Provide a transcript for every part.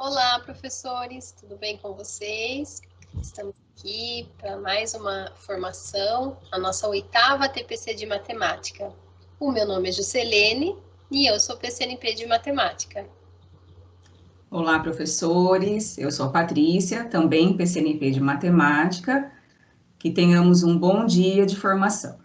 Olá, professores, tudo bem com vocês? Estamos aqui para mais uma formação, a nossa 8ª TPC de Matemática. O meu nome é Juscelene e eu sou PCNP de Matemática. Olá, professores. Eu sou a Patrícia, também PCNP de Matemática. Que tenhamos um bom dia de formação.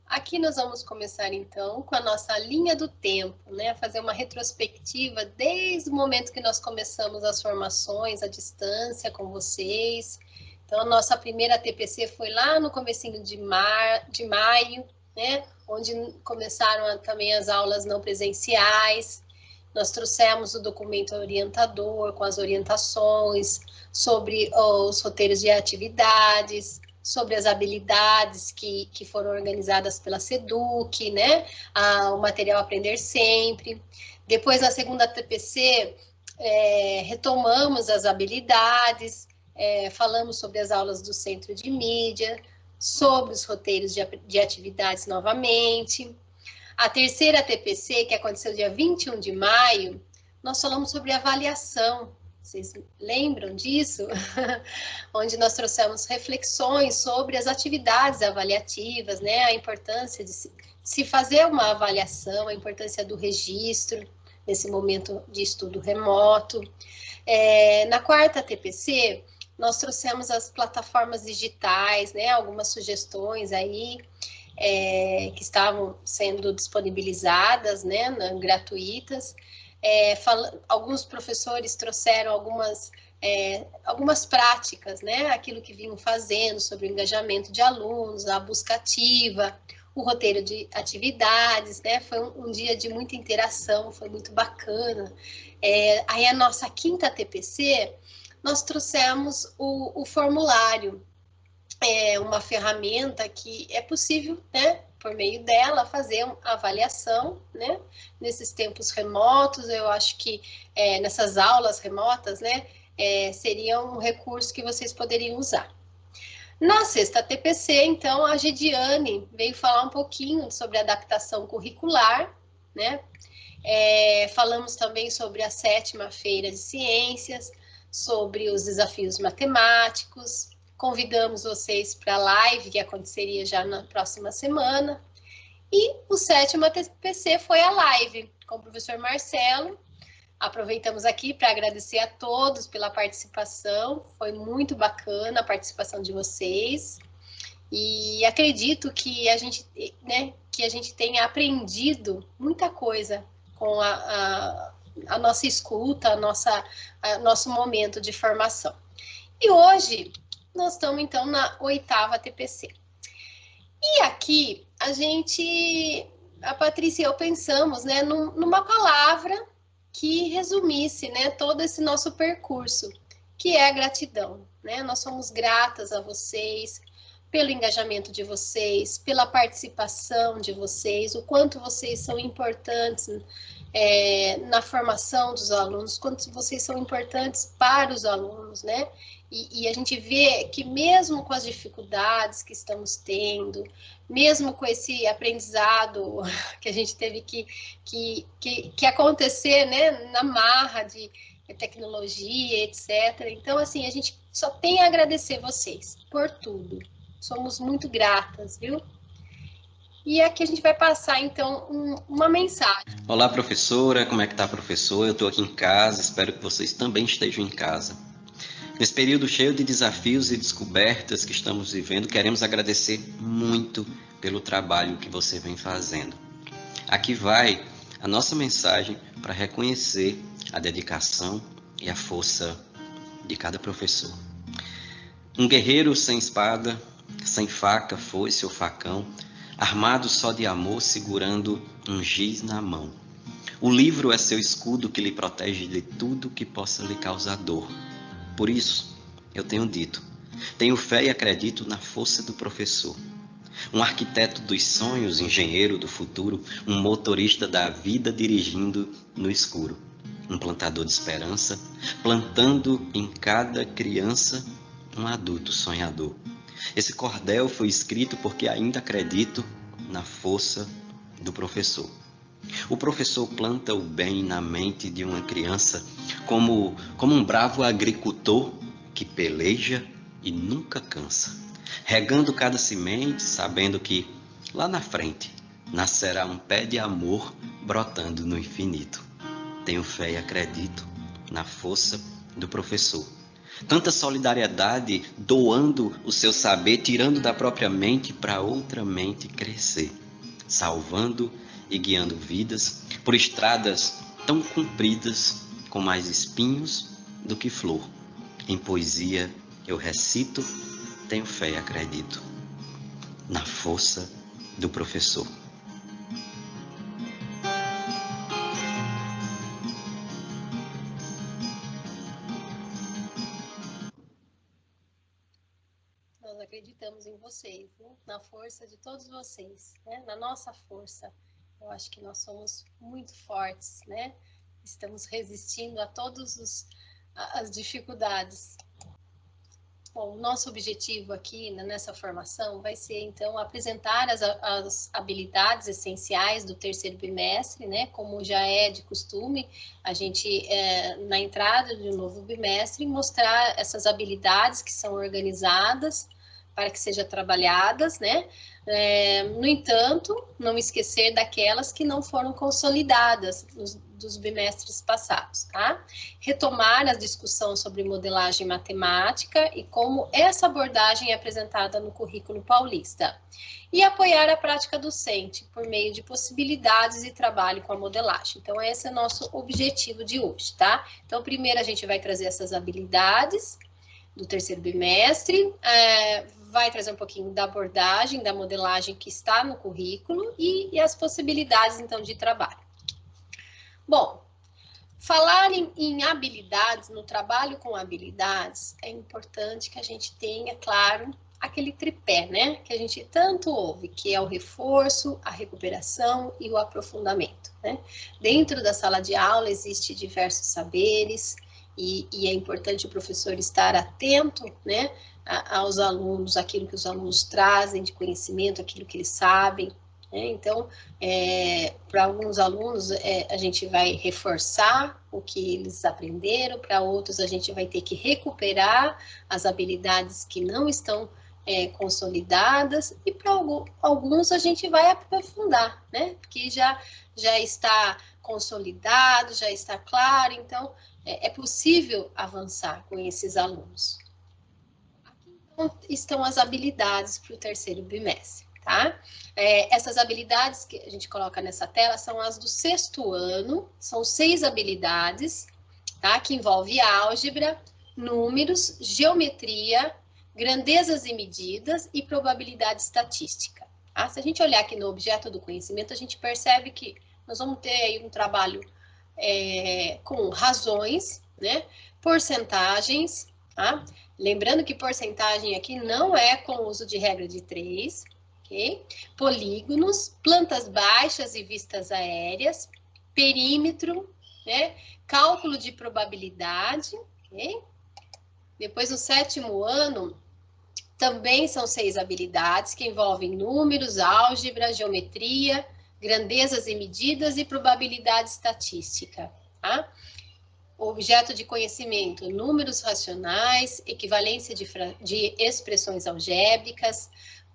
Aqui nós vamos começar então com a nossa linha do tempo, né? Fazer uma retrospectiva desde o momento que nós começamos as formações à distância com vocês. Então, a nossa primeira TPC foi lá no comecinho de maio, né? Onde começaram também as aulas não presenciais. Nós trouxemos o documento orientador com as orientações sobre os roteiros de atividades, sobre as habilidades que foram organizadas pela SEDUC, né? O material Aprender Sempre. Depois, na segunda TPC, retomamos as habilidades, falamos sobre as aulas do Centro de Mídia, sobre os roteiros de atividades novamente. A terceira TPC, que aconteceu dia 21 de maio, nós falamos sobre avaliação. Vocês lembram disso? Onde nós trouxemos reflexões sobre as atividades avaliativas, né? A importância de se fazer uma avaliação, a importância do registro nesse momento de estudo remoto. Na quarta TPC, nós trouxemos as plataformas digitais, né? Algumas sugestões aí que estavam sendo disponibilizadas, né? Gratuitas. Alguns professores trouxeram algumas práticas, né? Aquilo que vinham fazendo sobre o engajamento de alunos, a busca ativa, o roteiro de atividades, né? Foi um dia de muita interação, foi muito bacana. Aí a nossa quinta TPC, nós trouxemos o formulário, uma ferramenta que é possível, né? Por meio dela, fazer uma avaliação, né? Nesses tempos remotos, eu acho que nessas aulas remotas, né? Seria um recurso que vocês poderiam usar. Na sexta TPC, então, a Gidiane veio falar um pouquinho sobre adaptação curricular, né? Falamos também sobre a 7ª Feira de Ciências, sobre os desafios matemáticos. Convidamos vocês para a live que aconteceria já na próxima semana. E o 7ª TPC foi a live com o professor Marcelo. Aproveitamos aqui para agradecer a todos pela participação. Foi muito bacana a participação de vocês. E acredito que a gente tenha aprendido muita coisa com a nossa escuta, nosso momento de formação. E hoje nós estamos, então, na 8ª TPC. E aqui, a Patrícia e eu pensamos, né, numa palavra que resumisse, né, todo esse nosso percurso, que é a gratidão, né? Nós somos gratas a vocês, pelo engajamento de vocês, pela participação de vocês, o quanto vocês são importantes na formação dos alunos, quanto vocês são importantes para os alunos, né? E a gente vê que mesmo com as dificuldades que estamos tendo, mesmo com esse aprendizado que a gente teve que acontecer, né, na marra de tecnologia, etc. Então, assim, a gente só tem a agradecer vocês por tudo. Somos muito gratas, viu? E aqui a gente vai passar, então, uma mensagem. Olá, professora. Como é que tá, professor? Eu estou aqui em casa, espero que vocês também estejam em casa. Nesse período cheio de desafios e descobertas que estamos vivendo, queremos agradecer muito pelo trabalho que você vem fazendo. Aqui vai a nossa mensagem para reconhecer a dedicação e a força de cada professor. Um guerreiro sem espada, sem faca, foice ou facão, armado só de amor, segurando um giz na mão. O livro é seu escudo que lhe protege de tudo que possa lhe causar dor. Por isso, eu tenho dito, tenho fé e acredito na força do professor. Um arquiteto dos sonhos, engenheiro do futuro, um motorista da vida dirigindo no escuro. Um plantador de esperança, plantando em cada criança um adulto sonhador. Esse cordel foi escrito porque ainda acredito na força do professor. O professor planta o bem na mente de uma criança como um bravo agricultor que peleja e nunca cansa, regando cada semente, sabendo que lá na frente nascerá um pé de amor brotando no infinito. Tenho fé e acredito na força do professor. Tanta solidariedade, doando o seu saber, tirando da própria mente para outra mente crescer, salvando e guiando vidas por estradas tão compridas, com mais espinhos do que flor. Em poesia eu recito, tenho fé e acredito na força do professor. Nós acreditamos em vocês, né? Na força de todos vocês, né? Na nossa força. Eu acho que nós somos muito fortes, né? Estamos resistindo a todas as dificuldades. Bom, o nosso objetivo aqui nessa formação vai ser, então, apresentar as habilidades essenciais do terceiro bimestre, né? Como já é de costume, a gente, na entrada de um novo bimestre, mostrar essas habilidades que são organizadas para que sejam trabalhadas, né? No entanto, não esquecer daquelas que não foram consolidadas dos bimestres passados, tá? Retomar a discussão sobre modelagem matemática e como essa abordagem é apresentada no currículo paulista. E apoiar a prática docente por meio de possibilidades de trabalho com a modelagem. Então, esse é o nosso objetivo de hoje, tá? Então, primeiro a gente vai trazer essas habilidades do terceiro bimestre, vai trazer um pouquinho da abordagem, da modelagem que está no currículo e as possibilidades, então, de trabalho. Bom, falar em habilidades, no trabalho com habilidades, é importante que a gente tenha, claro, aquele tripé, né? Que a gente tanto ouve, que é o reforço, a recuperação e o aprofundamento, né? Dentro da sala de aula existe diversos saberes e é importante o professor estar atento, né? Aos alunos, aquilo que os alunos trazem de conhecimento, aquilo que eles sabem. Então, para alguns alunos, a gente vai reforçar o que eles aprenderam, para outros a gente vai ter que recuperar as habilidades que não estão consolidadas, e para alguns a gente vai aprofundar, né? Porque já está consolidado, já está claro, então é possível avançar com esses alunos. Aqui então, estão as habilidades para o terceiro bimestre. Tá? Essas habilidades que a gente coloca nessa tela são as do sexto ano, são 6 habilidades, tá? Que envolve álgebra, números, geometria, grandezas e medidas e probabilidade estatística. Tá? Se a gente olhar aqui no objeto do conhecimento, a gente percebe que nós vamos ter aí um trabalho com razões, né? Porcentagens, tá? Lembrando que porcentagem aqui não é com o uso de regra de 3, ok? Polígonos, plantas baixas e vistas aéreas, perímetro, né? Cálculo de probabilidade, ok? Depois, no sétimo ano, também são 6 habilidades que envolvem números, álgebra, geometria, grandezas e medidas e probabilidade estatística, tá? Objeto de conhecimento, números racionais, equivalência de expressões algébricas,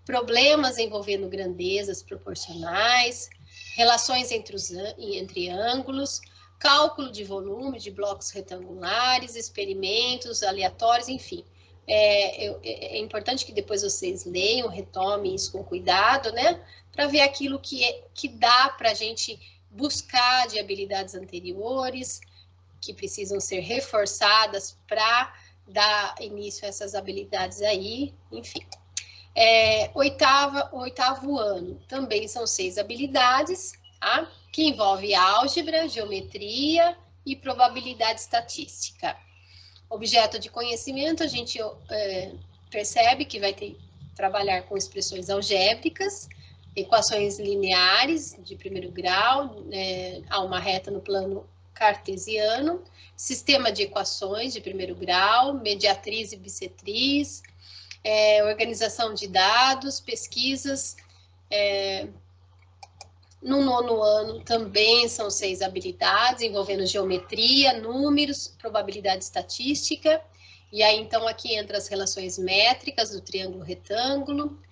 problemas envolvendo grandezas proporcionais, relações entre ângulos, cálculo de volume de blocos retangulares, experimentos aleatórios, enfim. É importante que depois vocês leiam, retomem isso com cuidado, né? Para ver aquilo que dá para a gente buscar de habilidades anteriores, que precisam ser reforçadas para dar início a essas habilidades aí, enfim. Oitavo ano, também são 6 habilidades, tá? Que envolve álgebra, geometria e probabilidade estatística. Objeto de conhecimento, a gente percebe que vai ter que trabalhar com expressões algébricas, equações lineares de primeiro grau, há uma reta no plano cartesiano, sistema de equações de primeiro grau, mediatriz e bissetriz, organização de dados, pesquisas No 9º ano também são 6 habilidades, envolvendo geometria, números, probabilidade estatística. E aí, então, aqui entra as relações métricas do triângulo retângulo,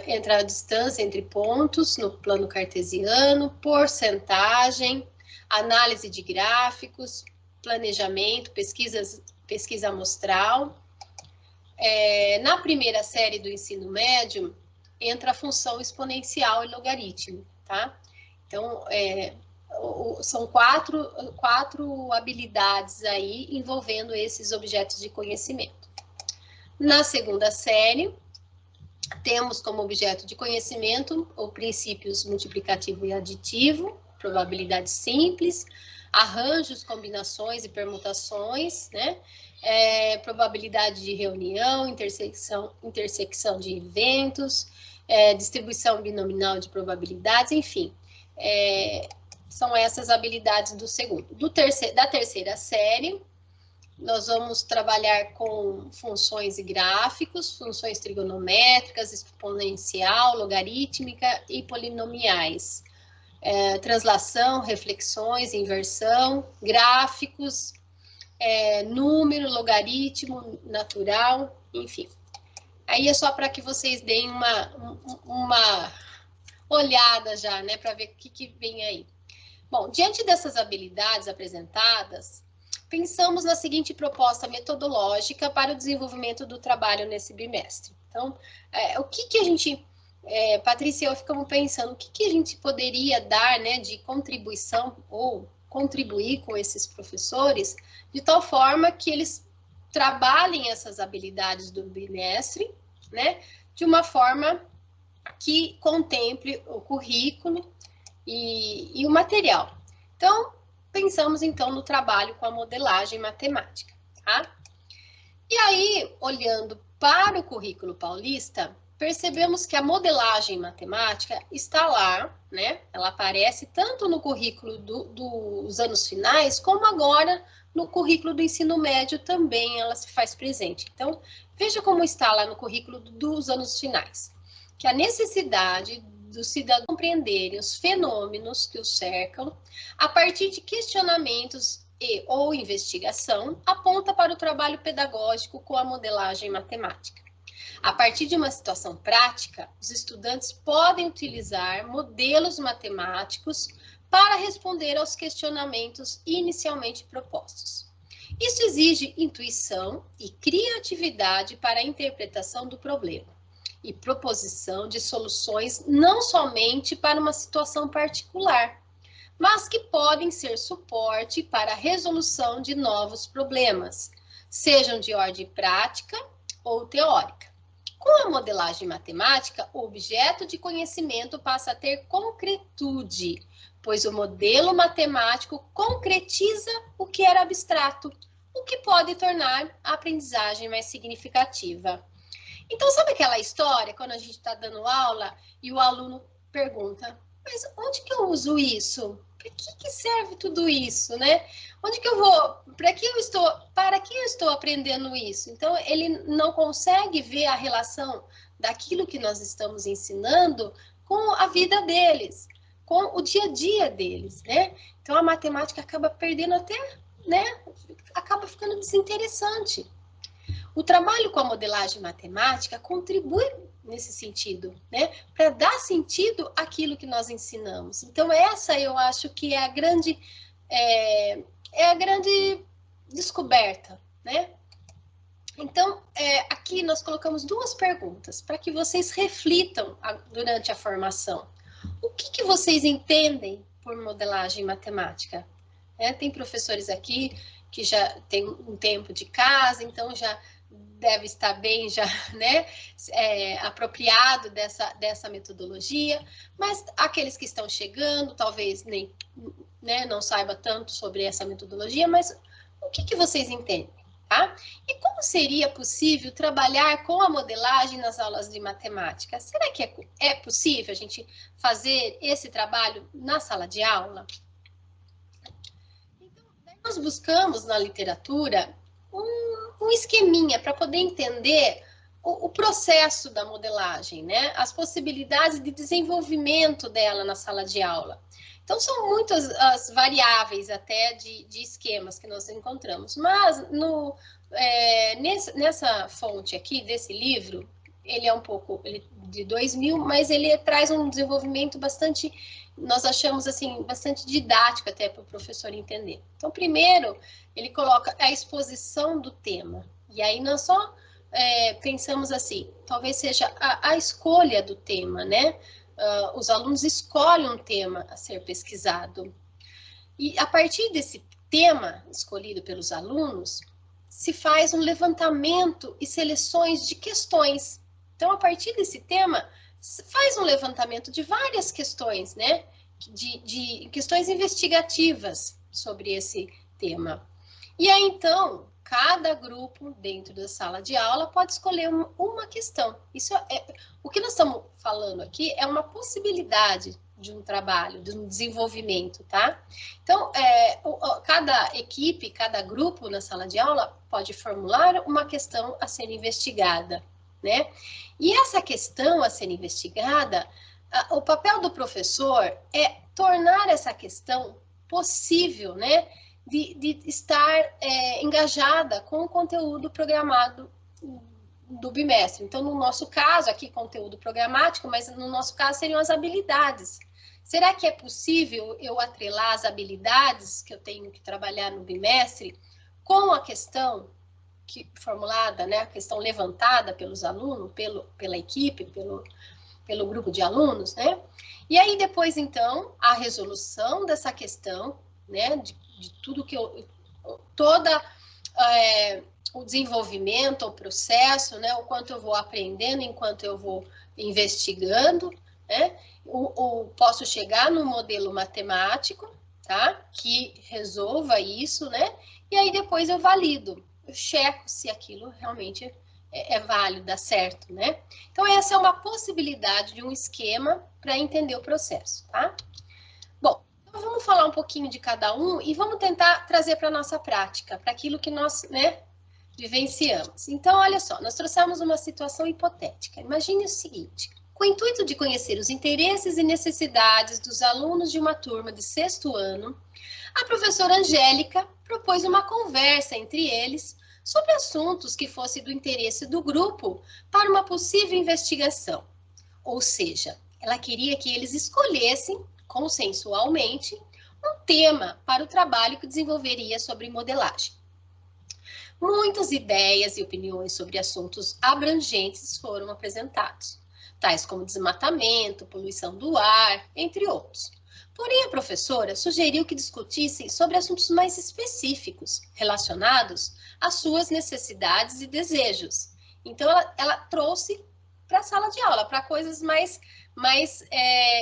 entra a distância entre pontos no plano cartesiano, porcentagem, análise de gráficos, planejamento, pesquisa amostral. Na primeira série do ensino médio, entra a função exponencial e logaritmo, tá? Então, são quatro habilidades aí envolvendo esses objetos de conhecimento. Na segunda série, temos como objeto de conhecimento os princípios multiplicativo e aditivo, probabilidade simples, arranjos, combinações e permutações, né? Probabilidade de reunião, intersecção de eventos, distribuição binominal de probabilidades, enfim. São essas habilidades do segundo. Da terceira série, nós vamos trabalhar com funções e gráficos, funções trigonométricas, exponencial, logarítmica e polinomiais. Translação, reflexões, inversão, gráficos, número, logaritmo, natural, enfim. Aí é só para que vocês deem uma olhada já, né, para ver o que vem aí. Bom, diante dessas habilidades apresentadas, pensamos na seguinte proposta metodológica para o desenvolvimento do trabalho nesse bimestre. Então, o que a gente, Patrícia e eu ficamos pensando, o que a gente poderia dar, né, de contribuição ou contribuir com esses professores, de tal forma que eles trabalhem essas habilidades do bimestre, né, de uma forma que contemple o currículo e o material. Então, pensamos então no trabalho com a modelagem matemática, tá? E aí, olhando para o currículo paulista, percebemos que a modelagem matemática está lá, né? Ela aparece tanto no currículo dos anos finais, como agora no currículo do ensino médio também ela se faz presente. Então, veja como está lá no currículo dos anos finais. Que a necessidade dos cidadãos compreenderem os fenômenos que os cercam, a partir de questionamentos ou investigação, aponta para o trabalho pedagógico com a modelagem matemática. A partir de uma situação prática, os estudantes podem utilizar modelos matemáticos para responder aos questionamentos inicialmente propostos. Isso exige intuição e criatividade para a interpretação do problema e proposição de soluções não somente para uma situação particular, mas que podem ser suporte para a resolução de novos problemas, sejam de ordem prática ou teórica. Com a modelagem matemática, o objeto de conhecimento passa a ter concretude, pois o modelo matemático concretiza o que era abstrato, o que pode tornar a aprendizagem mais significativa. Então, sabe aquela história, quando a gente está dando aula e o aluno pergunta, mas onde que eu uso isso? Para que serve tudo isso, né? Onde que eu vou? Para que eu estou aprendendo isso? Então, ele não consegue ver a relação daquilo que nós estamos ensinando com a vida deles, com o dia a dia deles, né? Então, a matemática acaba perdendo até, né? Acaba ficando desinteressante. O trabalho com a modelagem matemática contribui nesse sentido, né? Para dar sentido àquilo que nós ensinamos. Então, essa eu acho que é a grande descoberta, né? Então, aqui nós colocamos 2 perguntas para que vocês reflitam durante a formação. O que vocês entendem por modelagem matemática? Tem professores aqui que já tem um tempo de casa, então já deve estar bem já, né, apropriado dessa metodologia, mas aqueles que estão chegando, talvez nem, né, não saiba tanto sobre essa metodologia, mas o que vocês entendem, tá? E como seria possível trabalhar com a modelagem nas aulas de matemática? Será que é possível a gente fazer esse trabalho na sala de aula? Então, nós buscamos na literatura um esqueminha para poder entender o processo da modelagem, né? As possibilidades de desenvolvimento dela na sala de aula. Então, são muitas as variáveis até de esquemas que nós encontramos. Mas, nessa fonte aqui, desse livro, ele é um pouco de 2000, mas ele traz um desenvolvimento bastante, nós achamos assim, bastante didático até para o professor entender. Então, primeiro, ele coloca a exposição do tema. E aí, nós só pensamos assim, talvez seja a escolha do tema, né? Os alunos escolhem um tema a ser pesquisado. E a partir desse tema escolhido pelos alunos, se faz um levantamento e seleções de questões. Então, a partir desse tema, faz um levantamento de várias questões, né? De questões investigativas sobre esse tema. E aí, então, cada grupo dentro da sala de aula pode escolher uma questão. Isso o que nós estamos falando aqui é uma possibilidade de um trabalho, de um desenvolvimento, tá? Então, cada equipe, cada grupo na sala de aula pode formular uma questão a ser investigada, né? E essa questão a ser investigada, o papel do professor é tornar essa questão possível, né? De estar engajada com o conteúdo programado do bimestre. Então, no nosso caso, aqui, conteúdo programático, mas no nosso caso seriam as habilidades. Será que é possível eu atrelar as habilidades que eu tenho que trabalhar no bimestre com a questão formulada, né, a questão levantada pelos alunos, pela equipe, pelo grupo de alunos, né? E aí, depois, então, a resolução dessa questão, né, de tudo que o desenvolvimento, o processo, né, o quanto eu vou aprendendo enquanto eu vou investigando, né, posso chegar no modelo matemático, tá, que resolva isso, né, e aí depois eu valido, eu checo se aquilo realmente é válido, dá certo, né. Então, essa é uma possibilidade de um esquema para entender o processo, tá. Bom, então vamos falar um pouquinho de cada um e vamos tentar trazer para a nossa prática, para aquilo que nós, né, vivenciamos. Então, olha só, nós trouxemos uma situação hipotética. Imagine o seguinte: com o intuito de conhecer os interesses e necessidades dos alunos de uma turma de 6º ano, a professora Angélica propôs uma conversa entre eles sobre assuntos que fossem do interesse do grupo para uma possível investigação. Ou seja, ela queria que eles escolhessem, consensualmente, um tema para o trabalho que desenvolveria sobre modelagem. Muitas ideias e opiniões sobre assuntos abrangentes foram apresentados, tais como desmatamento, poluição do ar, entre outros. Porém, a professora sugeriu que discutissem sobre assuntos mais específicos, relacionados às suas necessidades e desejos. Então, ela trouxe para a sala de aula, para coisas mais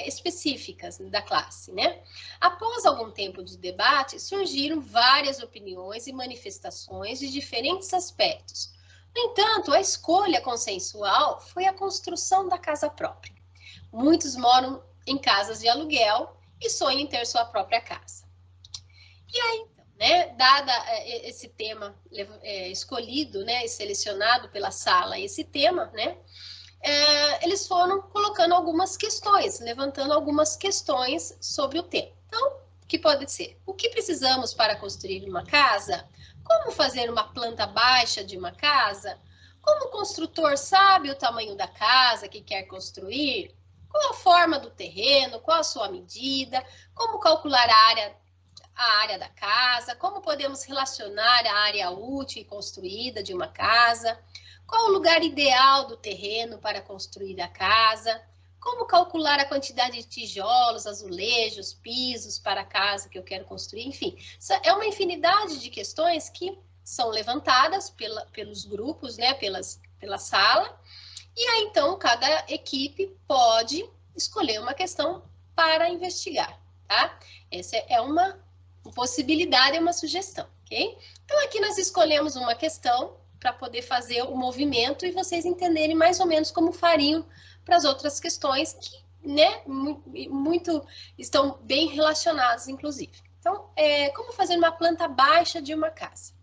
específicas da classe, né? Após algum tempo de debate, surgiram várias opiniões e manifestações de diferentes aspectos. No entanto, a escolha consensual foi a construção da casa própria. Muitos moram em casas de aluguel e sonham em ter sua própria casa. E aí, então, né, dada esse tema escolhido, né, e selecionado pela sala, esse tema, né, eles foram colocando algumas questões, levantando algumas questões sobre o tema. Então, o que pode ser? O que precisamos para construir uma casa? Como fazer uma planta baixa de uma casa? Como o construtor sabe o tamanho da casa que quer construir? Qual a forma do terreno? Qual a sua medida? Como calcular a área da casa? Como podemos relacionar a área útil e construída de uma casa? Qual o lugar ideal do terreno para construir a casa? Como calcular a quantidade de tijolos, azulejos, pisos para a casa que eu quero construir? Enfim, é uma infinidade de questões que são levantadas pelos grupos, né, pela sala. E aí, então, cada equipe pode escolher uma questão para investigar, tá? Essa é uma possibilidade, é uma sugestão, ok? Então, aqui nós escolhemos uma questão para poder fazer o movimento e vocês entenderem mais ou menos como fariam para as outras questões que, né, muito estão bem relacionadas, inclusive. Então, como fazer uma planta baixa de uma casa?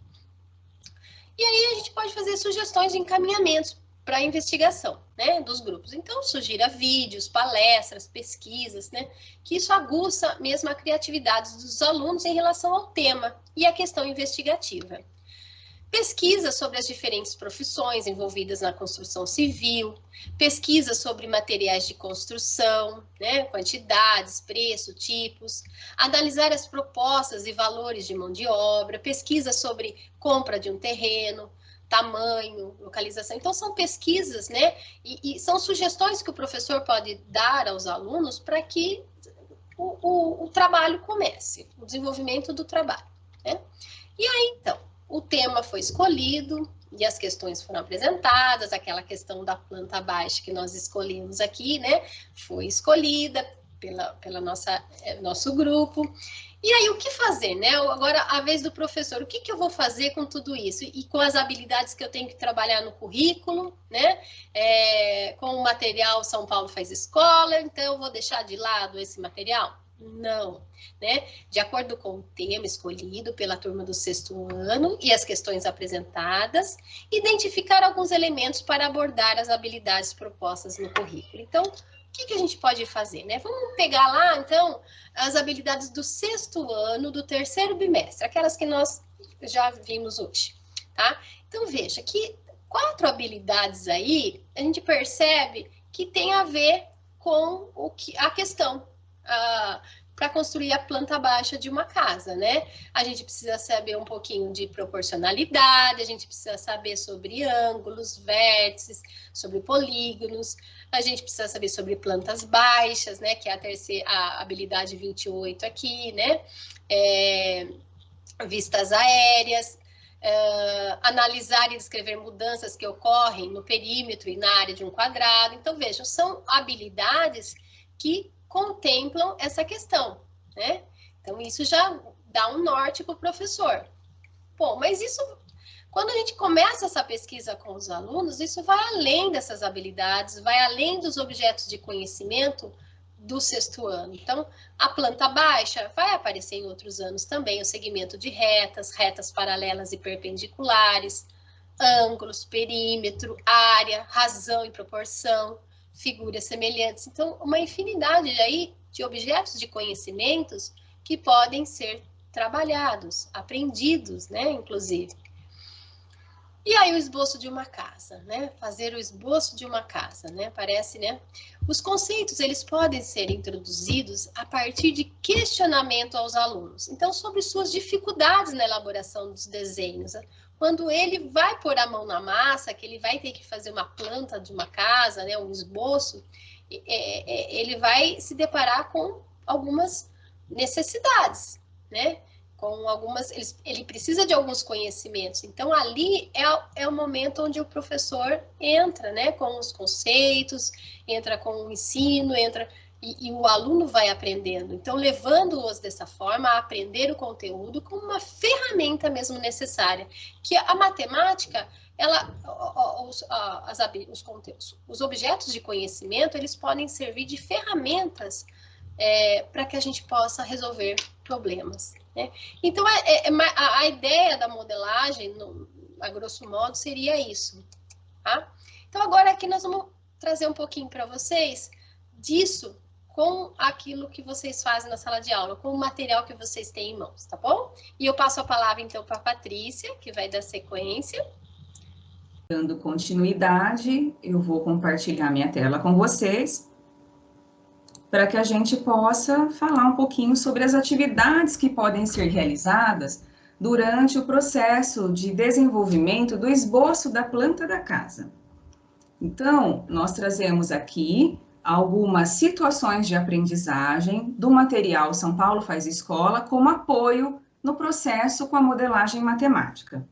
E aí a gente pode fazer sugestões de encaminhamentos para a investigação, né, dos grupos. Então, sugira vídeos, palestras, pesquisas, né, que isso aguça mesmo a criatividade dos alunos em relação ao tema e à questão investigativa. Pesquisa sobre as diferentes profissões envolvidas na construção civil, pesquisa sobre materiais de construção, né, quantidades, preço, tipos, analisar as propostas e valores de mão de obra, pesquisa sobre compra de um terreno, tamanho, localização. Então, são pesquisas, né, e são sugestões que o professor pode dar aos alunos para que o trabalho comece, o desenvolvimento do trabalho, né? E aí, então, o tema foi escolhido e as questões foram apresentadas, aquela questão da planta baixa que nós escolhemos aqui, né, foi escolhida pela nosso grupo. E aí, o que fazer, né? Agora, a vez do professor, o que eu vou fazer com tudo isso? E com as habilidades que eu tenho que trabalhar no currículo, né? Com o material São Paulo Faz Escola, então eu vou deixar de lado esse material? Não, né? De acordo com o tema escolhido pela turma do 6º ano e as questões apresentadas, identificar alguns elementos para abordar as habilidades propostas no currículo. Então, o que a gente pode fazer, né? Vamos pegar lá, então, as habilidades do 6º ano, do 3º bimestre, aquelas que nós já vimos hoje, tá? Então, veja que 4 habilidades aí, a gente percebe que tem a ver com a questão para construir a planta baixa de uma casa, né? A gente precisa saber um pouquinho de proporcionalidade, a gente precisa saber sobre ângulos, vértices, sobre polígonos, a gente precisa saber sobre plantas baixas, né? Que é a habilidade 28 aqui, né? Vistas aéreas, analisar e descrever mudanças que ocorrem no perímetro e na área de um quadrado. Então, vejam, são habilidades que contemplam essa questão, né? Então, isso já dá um norte para o professor. Bom, mas isso, quando a gente começa essa pesquisa com os alunos, isso vai além dessas habilidades, vai além dos objetos de conhecimento do 6º ano. Então, a planta baixa vai aparecer em outros anos também, o segmento de retas, retas paralelas e perpendiculares, ângulos, perímetro, área, razão e proporção, figuras semelhantes. Então, uma infinidade aí de objetos de conhecimentos que podem ser trabalhados, aprendidos, né, inclusive. E aí o esboço de uma casa, né? Fazer o esboço de uma casa, né? Parece, né? Os conceitos, eles podem ser introduzidos a partir de questionamento aos alunos. Então, sobre suas dificuldades na elaboração dos desenhos. Quando ele vai pôr a mão na massa, que ele vai ter que fazer uma planta de uma casa, né? Um esboço, ele vai se deparar com algumas necessidades, né? Com algumas, ele precisa de alguns conhecimentos. Então, ali é o momento onde o professor entra, né, com os conceitos, entra com o ensino, e o aluno vai aprendendo. Então, levando-os dessa forma a aprender o conteúdo como uma ferramenta mesmo necessária. Que a matemática, os objetos de conhecimento, eles podem servir de ferramentas para que a gente possa resolver problemas, né? Então, a ideia da modelagem, a grosso modo, seria isso, tá? Então, agora aqui nós vamos trazer um pouquinho para vocês disso com aquilo que vocês fazem na sala de aula, com o material que vocês têm em mãos, tá bom? E eu passo a palavra, então, para a Patrícia, que vai dar sequência. Dando continuidade, eu vou compartilhar minha tela com vocês, para que a gente possa falar um pouquinho sobre as atividades que podem ser realizadas durante o processo de desenvolvimento do esboço da planta da casa. Então, nós trazemos aqui algumas situações de aprendizagem do material São Paulo Faz Escola como apoio no processo com a modelagem matemática.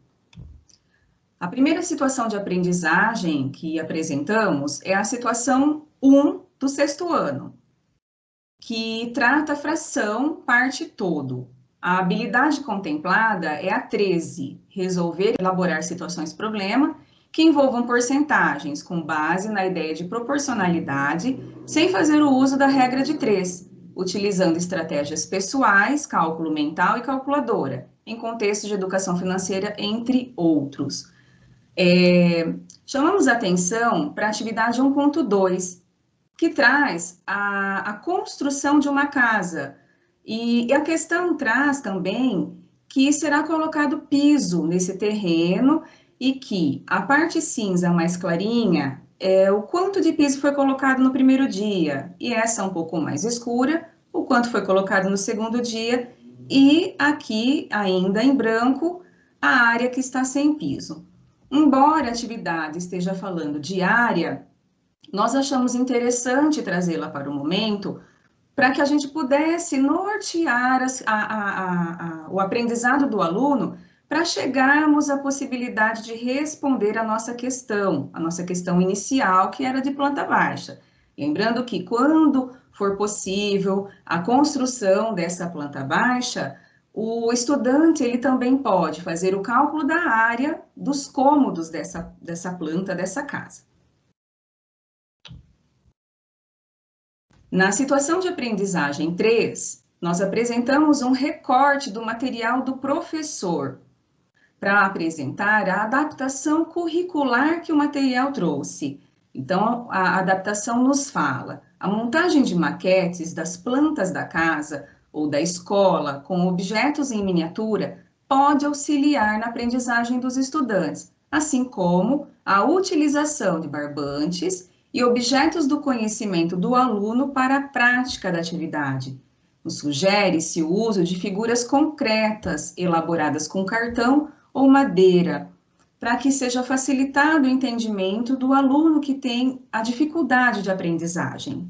A primeira situação de aprendizagem que apresentamos é a situação 1 do 6º ano, que trata a fração parte todo. A habilidade contemplada é a 13, resolver, elaborar situações-problema que envolvam porcentagens com base na ideia de proporcionalidade, sem fazer o uso da regra de 3, utilizando estratégias pessoais, cálculo mental e calculadora, em contexto de educação financeira, entre outros. Chamamos atenção para a atividade 1.2, que traz a construção de uma casa. E a questão traz também que será colocado piso nesse terreno e que a parte cinza mais clarinha é o quanto de piso foi colocado no primeiro dia, e essa um pouco mais escura, o quanto foi colocado no segundo dia, e aqui ainda em branco, a área que está sem piso. Embora a atividade esteja falando de área, nós achamos interessante trazê-la para o momento para que a gente pudesse nortear o aprendizado do aluno para chegarmos à possibilidade de responder a nossa questão inicial, que era de planta baixa. Lembrando que quando for possível a construção dessa planta baixa, o estudante ele também pode fazer o cálculo da área dos cômodos dessa planta, dessa casa. Na situação de aprendizagem 3, nós apresentamos um recorte do material do professor para apresentar a adaptação curricular que o material trouxe. Então, a adaptação nos fala a montagem de maquetes das plantas da casa ou da escola com objetos em miniatura pode auxiliar na aprendizagem dos estudantes, assim como a utilização de barbantes e objetos do conhecimento do aluno para a prática da atividade. Sugere-se o uso de figuras concretas elaboradas com cartão ou madeira, para que seja facilitado o entendimento do aluno que tem a dificuldade de aprendizagem.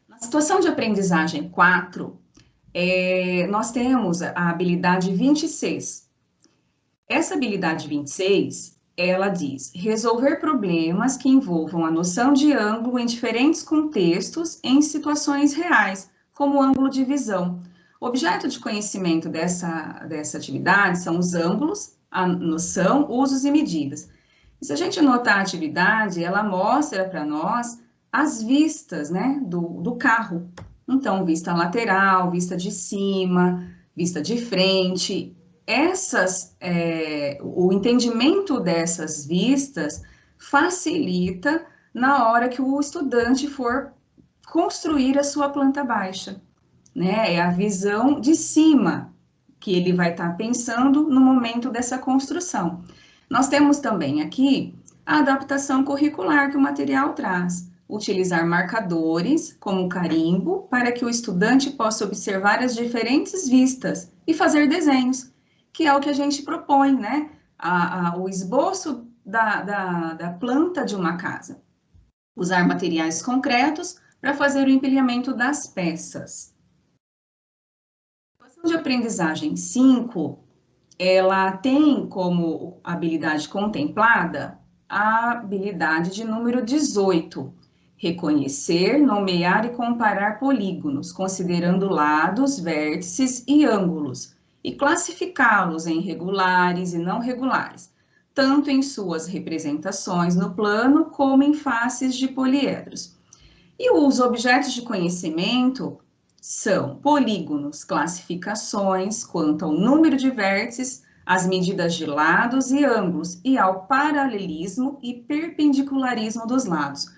Na situação de aprendizagem 4, nós temos a habilidade 26. Essa habilidade 26, ela diz resolver problemas que envolvam a noção de ângulo em diferentes contextos em situações reais, como ângulo de visão. O objeto de conhecimento dessa atividade são os ângulos, a noção, usos e medidas. E se a gente notar a atividade, ela mostra para nós as vistas, né, do carro. Então, vista lateral, vista de cima, vista de frente. O entendimento dessas vistas facilita na hora que o estudante for construir a sua planta baixa, né? É a visão de cima que ele vai estar pensando no momento dessa construção. Nós temos também aqui a adaptação curricular que o material traz. Utilizar marcadores, como carimbo, para que o estudante possa observar as diferentes vistas e fazer desenhos, que é o que a gente propõe, né? O esboço da planta de uma casa. Usar materiais concretos para fazer o empilhamento das peças. A situação de aprendizagem 5, ela tem como habilidade contemplada a habilidade de número 18, reconhecer, nomear e comparar polígonos, considerando lados, vértices e ângulos, e classificá-los em regulares e não regulares, tanto em suas representações no plano como em faces de poliedros. E os objetos de conhecimento são polígonos, classificações quanto ao número de vértices, as medidas de lados e ângulos, e ao paralelismo e perpendicularismo dos lados.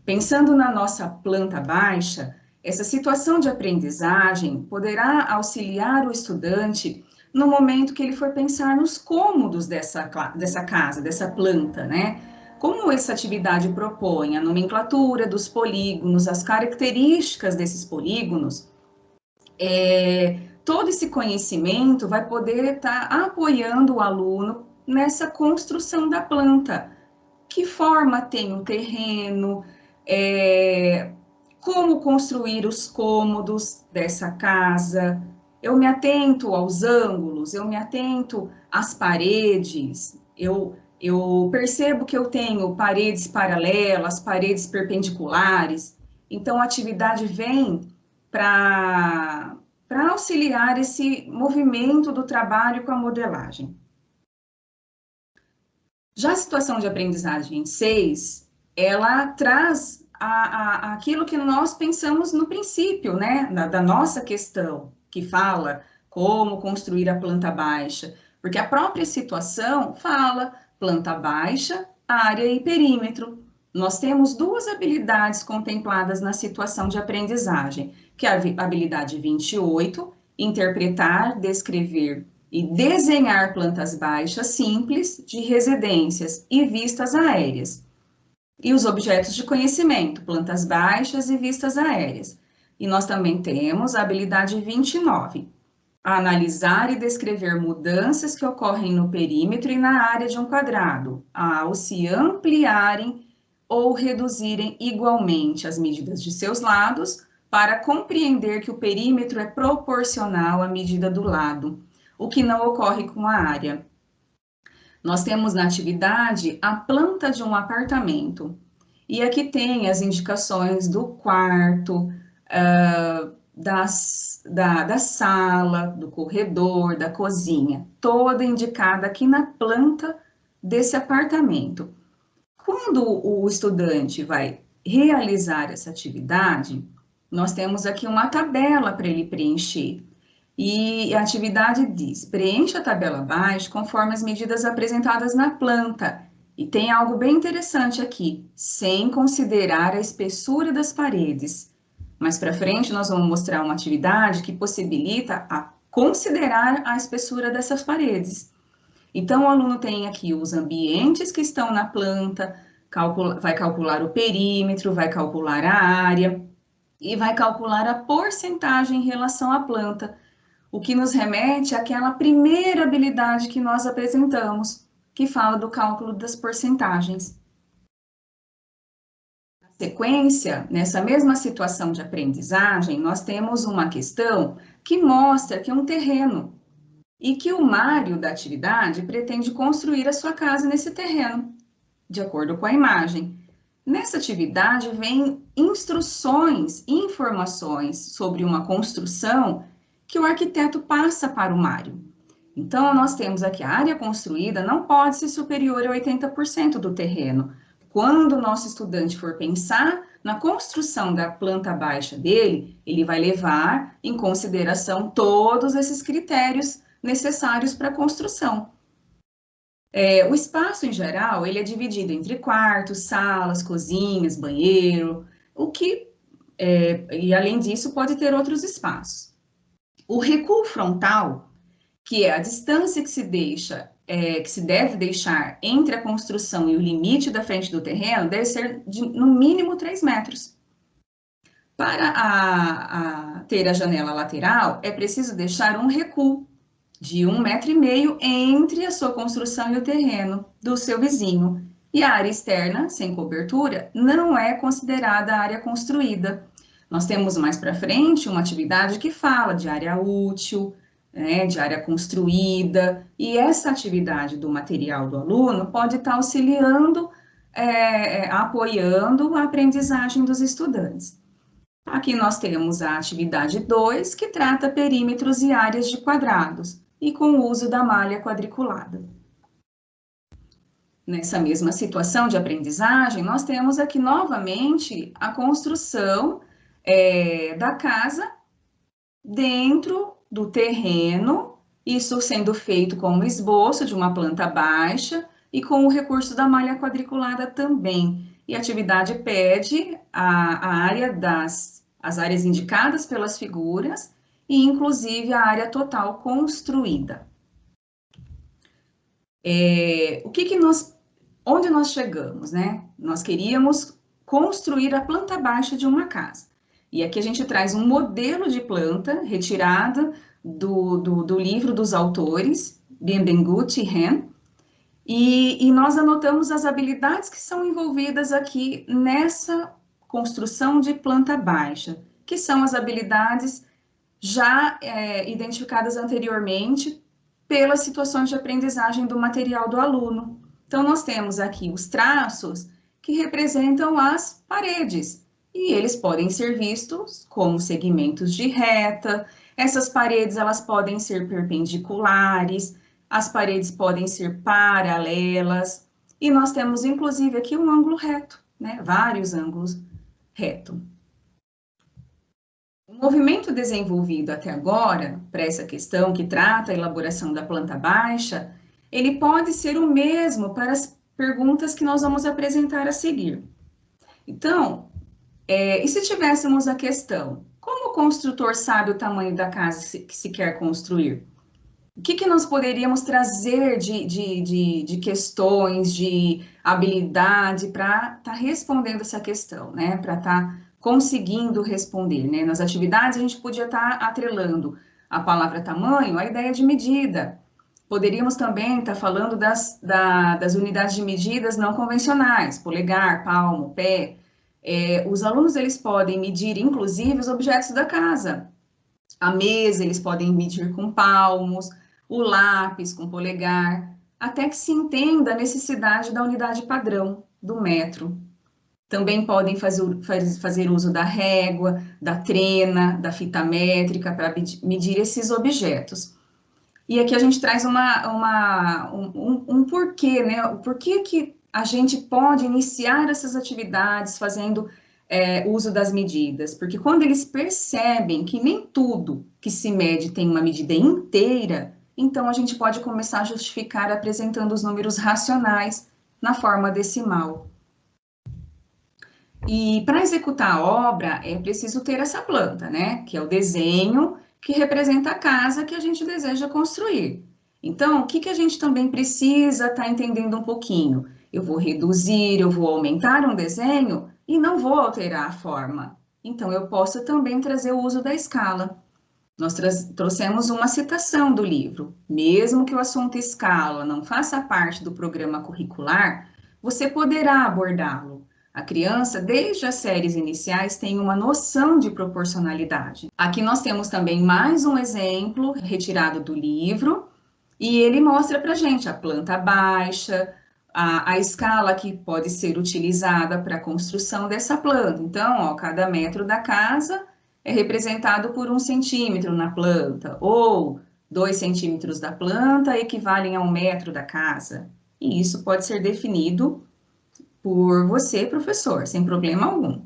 Pensando na nossa planta baixa, essa situação de aprendizagem poderá auxiliar o estudante no momento que ele for pensar nos cômodos dessa casa, dessa planta, né? Como essa atividade propõe a nomenclatura dos polígonos, as características desses polígonos, todo esse conhecimento vai poder estar apoiando o aluno nessa construção da planta. Que forma tem o terreno, como construir os cômodos dessa casa, eu me atento aos ângulos, eu me atento às paredes, eu percebo que eu tenho paredes paralelas, paredes perpendiculares, então a atividade vem para auxiliar esse movimento do trabalho com a modelagem. Já a situação de aprendizagem 6, ela traz aquilo que nós pensamos no princípio, né, da nossa questão, que fala como construir a planta baixa, porque a própria situação fala planta baixa, área e perímetro. Nós temos duas habilidades contempladas na situação de aprendizagem, que é a habilidade 28, interpretar, descrever e desenhar plantas baixas simples de residências e vistas aéreas. E os objetos de conhecimento, plantas baixas e vistas aéreas. E nós também temos a habilidade 29, analisar e descrever mudanças que ocorrem no perímetro e na área de um quadrado, ao se ampliarem ou reduzirem igualmente as medidas de seus lados, para compreender que o perímetro é proporcional à medida do lado, o que não ocorre com a área. Nós temos na atividade a planta de um apartamento, e aqui tem as indicações do quarto, da sala, do corredor, da cozinha, toda indicada aqui na planta desse apartamento. Quando o estudante vai realizar essa atividade, nós temos aqui uma tabela para ele preencher. E a atividade diz, preencha a tabela abaixo conforme as medidas apresentadas na planta. E tem algo bem interessante aqui, sem considerar a espessura das paredes. Mais para frente, nós vamos mostrar uma atividade que possibilita a considerar a espessura dessas paredes. Então, o aluno tem aqui os ambientes que estão na planta, vai calcular o perímetro, vai calcular a área e vai calcular a porcentagem em relação à planta, o que nos remete àquela primeira habilidade que nós apresentamos, que fala do cálculo das porcentagens. Na sequência, nessa mesma situação de aprendizagem, nós temos uma questão que mostra que é um terreno e que o Mário da atividade pretende construir a sua casa nesse terreno, de acordo com a imagem. Nessa atividade vem instruções, informações sobre uma construção que o arquiteto passa para o Mário. Então, nós temos aqui a área construída não pode ser superior a 80% do terreno. Quando o nosso estudante for pensar na construção da planta baixa dele, ele vai levar em consideração todos esses critérios necessários para a construção. O espaço, em geral, ele é dividido entre quartos, salas, cozinhas, banheiro, e além disso, pode ter outros espaços. O recuo frontal, que é a distância que se deve deixar entre a construção e o limite da frente do terreno, deve ser de, no mínimo, 3 metros. Para ter a janela lateral, é preciso deixar um recuo de 1,5 metro entre a sua construção e o terreno do seu vizinho. E a área externa, sem cobertura, não é considerada área construída. Nós temos mais para frente uma atividade que fala de área útil, de área construída, e essa atividade do material do aluno pode estar auxiliando, apoiando a aprendizagem dos estudantes. Aqui nós temos a atividade 2, que trata perímetros e áreas de quadrados, e com o uso da malha quadriculada. Nessa mesma situação de aprendizagem, nós temos aqui novamente a construção da casa dentro do terreno, isso sendo feito com o esboço de uma planta baixa e com o recurso da malha quadriculada também. E a atividade pede as áreas indicadas pelas figuras e, inclusive, a área total construída. Onde nós chegamos, né? Nós queríamos construir a planta baixa de uma casa. E aqui a gente traz um modelo de planta retirada do livro dos autores, Benbengut e Hen, e nós anotamos as habilidades que são envolvidas aqui nessa construção de planta baixa, que são as habilidades já identificadas anteriormente pelas situações de aprendizagem do material do aluno. Então, nós temos aqui os traços que representam as paredes, e eles podem ser vistos como segmentos de reta. Essas paredes, elas podem ser perpendiculares, as paredes podem ser paralelas, e nós temos, inclusive, aqui um ângulo reto, né? Vários ângulos retos. O movimento desenvolvido até agora, para essa questão que trata a elaboração da planta baixa, ele pode ser o mesmo para as perguntas que nós vamos apresentar a seguir. Então, e se tivéssemos a questão, como o construtor sabe o tamanho da casa que se quer construir? O que nós poderíamos trazer de questões, de habilidade para estar respondendo essa questão, né? Para estar conseguindo responder, né? Nas atividades, a gente podia estar atrelando a palavra tamanho à ideia de medida. Poderíamos também estar falando das unidades de medidas não convencionais, polegar, palmo, pé. Os alunos, eles podem medir, inclusive, os objetos da casa. A mesa, eles podem medir com palmos, o lápis com polegar, até que se entenda a necessidade da unidade padrão, do metro. Também podem fazer uso da régua, da trena, da fita métrica para medir esses objetos. E aqui a gente traz um porquê, né? O porquê que a gente pode iniciar essas atividades fazendo uso das medidas, porque quando eles percebem que nem tudo que se mede tem uma medida inteira, então a gente pode começar a justificar apresentando os números racionais na forma decimal. E para executar a obra é preciso ter essa planta, né? Que é o desenho que representa a casa que a gente deseja construir. Então, o que a gente também precisa estar entendendo um pouquinho? Eu vou reduzir, eu vou aumentar um desenho e não vou alterar a forma. Então, eu posso também trazer o uso da escala. Nós trouxemos uma citação do livro. Mesmo que o assunto escala não faça parte do programa curricular, você poderá abordá-lo. A criança, desde as séries iniciais, tem uma noção de proporcionalidade. Aqui nós temos também mais um exemplo retirado do livro, e ele mostra para a gente a planta baixa, a escala que pode ser utilizada para a construção dessa planta. Então, ó, cada metro da casa é representado por 1 centímetro na planta, ou 2 centímetros da planta equivalem a 1 metro da casa. E isso pode ser definido por você, professor, sem problema algum.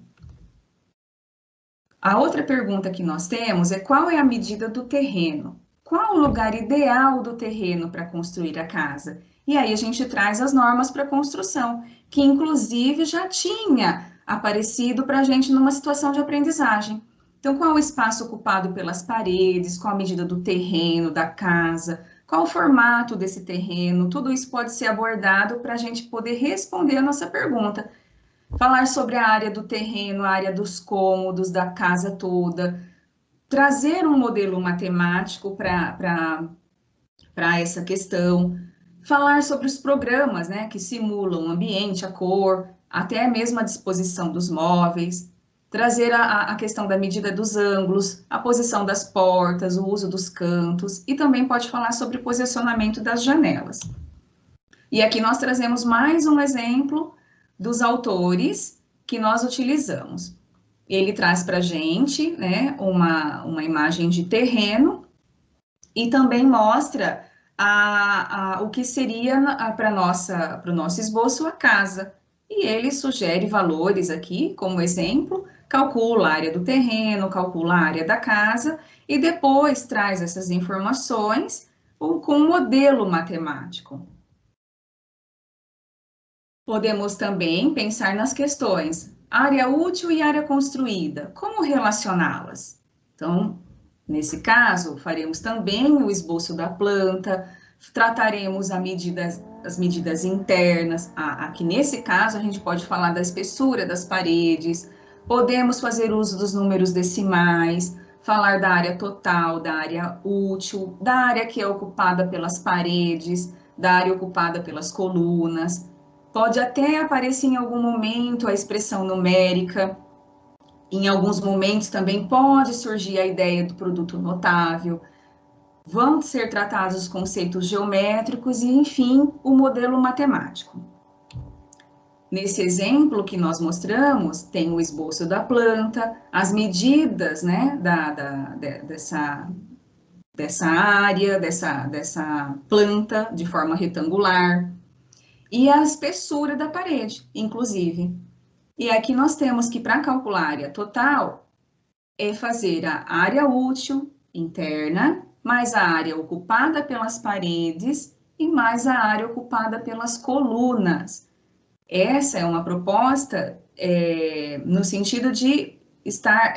A outra pergunta que nós temos é qual é a medida do terreno? Qual o lugar ideal do terreno para construir a casa? E aí a gente traz as normas para construção, que inclusive já tinha aparecido para a gente numa situação de aprendizagem. Então, qual o espaço ocupado pelas paredes, qual a medida do terreno, da casa, qual o formato desse terreno, tudo isso pode ser abordado para a gente poder responder a nossa pergunta. Falar sobre a área do terreno, a área dos cômodos, da casa toda, trazer um modelo matemático para essa questão, falar sobre os programas, né, que simulam o ambiente, a cor, até mesmo a disposição dos móveis, trazer a questão da medida dos ângulos, a posição das portas, o uso dos cantos, e também pode falar sobre o posicionamento das janelas. E aqui nós trazemos mais um exemplo dos autores que nós utilizamos. Ele traz para a gente, né, uma imagem de terreno e também mostra o que seria para o nosso esboço a casa. E ele sugere valores aqui, como exemplo, calcula a área do terreno, calcula a área da casa e depois traz essas informações com um modelo matemático. Podemos também pensar nas questões área útil e área construída, como relacioná-las? Então, nesse caso, faremos também o esboço da planta, trataremos as medidas internas, aqui nesse caso a gente pode falar da espessura das paredes, podemos fazer uso dos números decimais, falar da área total, da área útil, da área que é ocupada pelas paredes, da área ocupada pelas colunas. Pode até aparecer em algum momento a expressão numérica, em alguns momentos também pode surgir a ideia do produto notável, vão ser tratados os conceitos geométricos e, enfim, o modelo matemático. Nesse exemplo que nós mostramos, tem o esboço da planta, as medidas, né, dessa área, dessa planta de forma retangular, e a espessura da parede, inclusive. E aqui nós temos que, para calcular a área total, é fazer a área útil interna, mais a área ocupada pelas paredes, e mais a área ocupada pelas colunas. Essa é uma proposta no sentido de estar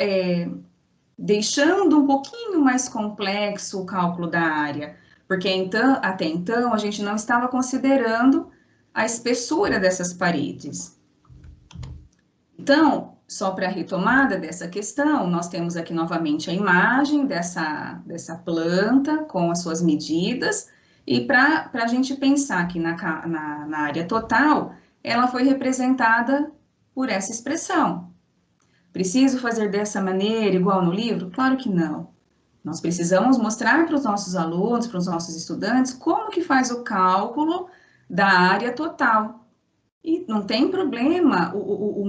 deixando um pouquinho mais complexo o cálculo da área, porque então, até então a gente não estava considerando a espessura dessas paredes. Então, só para a retomada dessa questão, nós temos aqui novamente a imagem dessa planta com as suas medidas, e para a gente pensar que na área total, ela foi representada por essa expressão. Preciso fazer dessa maneira, igual no livro? Claro que não. Nós precisamos mostrar para os nossos alunos, para os nossos estudantes, como que faz o cálculo da área total. E não tem problema o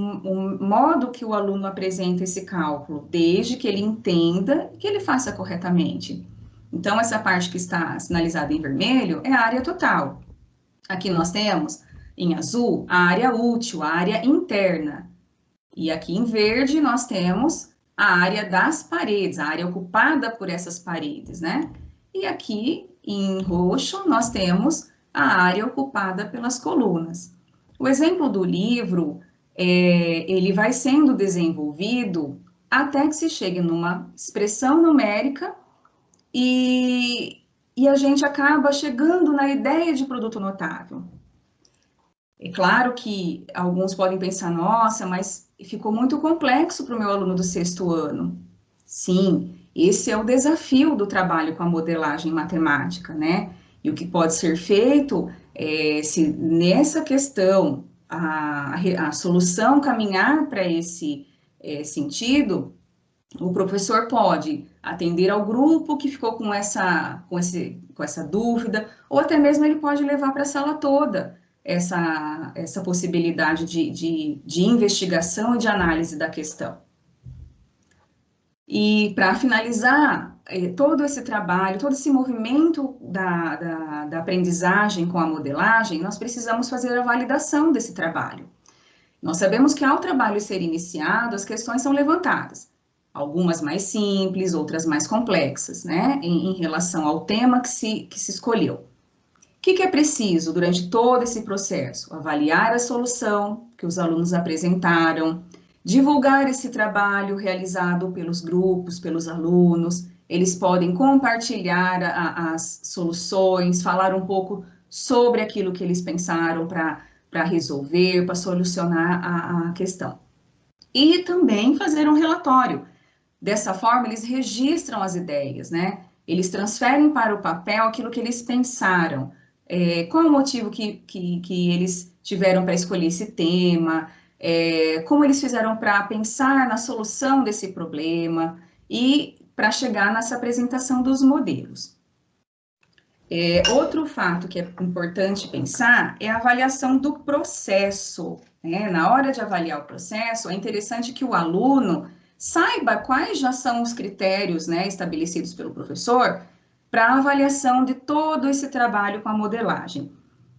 modo que o aluno apresenta esse cálculo, desde que ele entenda e que ele faça corretamente. Então, essa parte que está sinalizada em vermelho é a área total. Aqui nós temos, em azul, a área útil, a área interna. E aqui em verde nós temos a área das paredes, a área ocupada por essas paredes, né? E aqui em roxo nós temos a área ocupada pelas colunas. O exemplo do livro, ele vai sendo desenvolvido até que se chegue numa expressão numérica e a gente acaba chegando na ideia de produto notável. É claro que alguns podem pensar, nossa, mas ficou muito complexo para o meu aluno do 6º ano. Sim, esse é o desafio do trabalho com a modelagem matemática, né? E o que pode ser feito se nessa questão a solução caminhar para esse sentido, o professor pode atender ao grupo que ficou com essa dúvida, ou até mesmo ele pode levar para a sala toda essa possibilidade de investigação e de análise da questão. E para finalizar todo esse trabalho, todo esse movimento da aprendizagem com a modelagem, nós precisamos fazer a validação desse trabalho. Nós sabemos que ao trabalho ser iniciado, as questões são levantadas, algumas mais simples, outras mais complexas, né, em relação ao tema que se escolheu. O que é preciso durante todo esse processo? Avaliar a solução que os alunos apresentaram, divulgar esse trabalho realizado pelos grupos, pelos alunos. Eles podem compartilhar as soluções, falar um pouco sobre aquilo que eles pensaram para resolver, para solucionar a questão. E também fazer um relatório. Dessa forma, eles registram as ideias, né? Eles transferem para o papel aquilo que eles pensaram. Qual o motivo que eles tiveram para escolher esse tema, como eles fizeram para pensar na solução desse problema e para chegar nessa apresentação dos modelos. Outro fato que é importante pensar é a avaliação do processo, né? Na hora de avaliar o processo, é interessante que o aluno saiba quais já são os critérios, né, estabelecidos pelo professor para a avaliação de todo esse trabalho com a modelagem.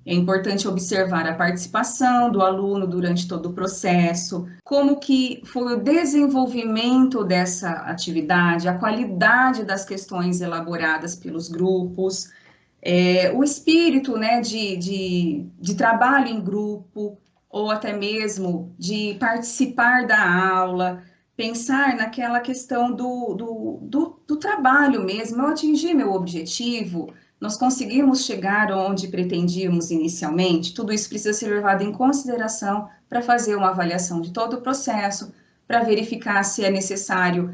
É importante observar a participação do aluno durante todo o processo, como que foi o desenvolvimento dessa atividade, a qualidade das questões elaboradas pelos grupos, o espírito, né, de trabalho em grupo, ou até mesmo de participar da aula, pensar naquela questão do trabalho mesmo, eu atingi meu objetivo, nós conseguimos chegar onde pretendíamos inicialmente, tudo isso precisa ser levado em consideração para fazer uma avaliação de todo o processo, para verificar se é necessário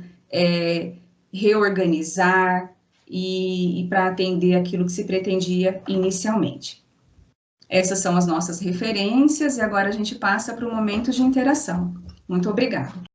reorganizar e para atender aquilo que se pretendia inicialmente. Essas são as nossas referências e agora a gente passa para o momento de interação. Muito obrigada.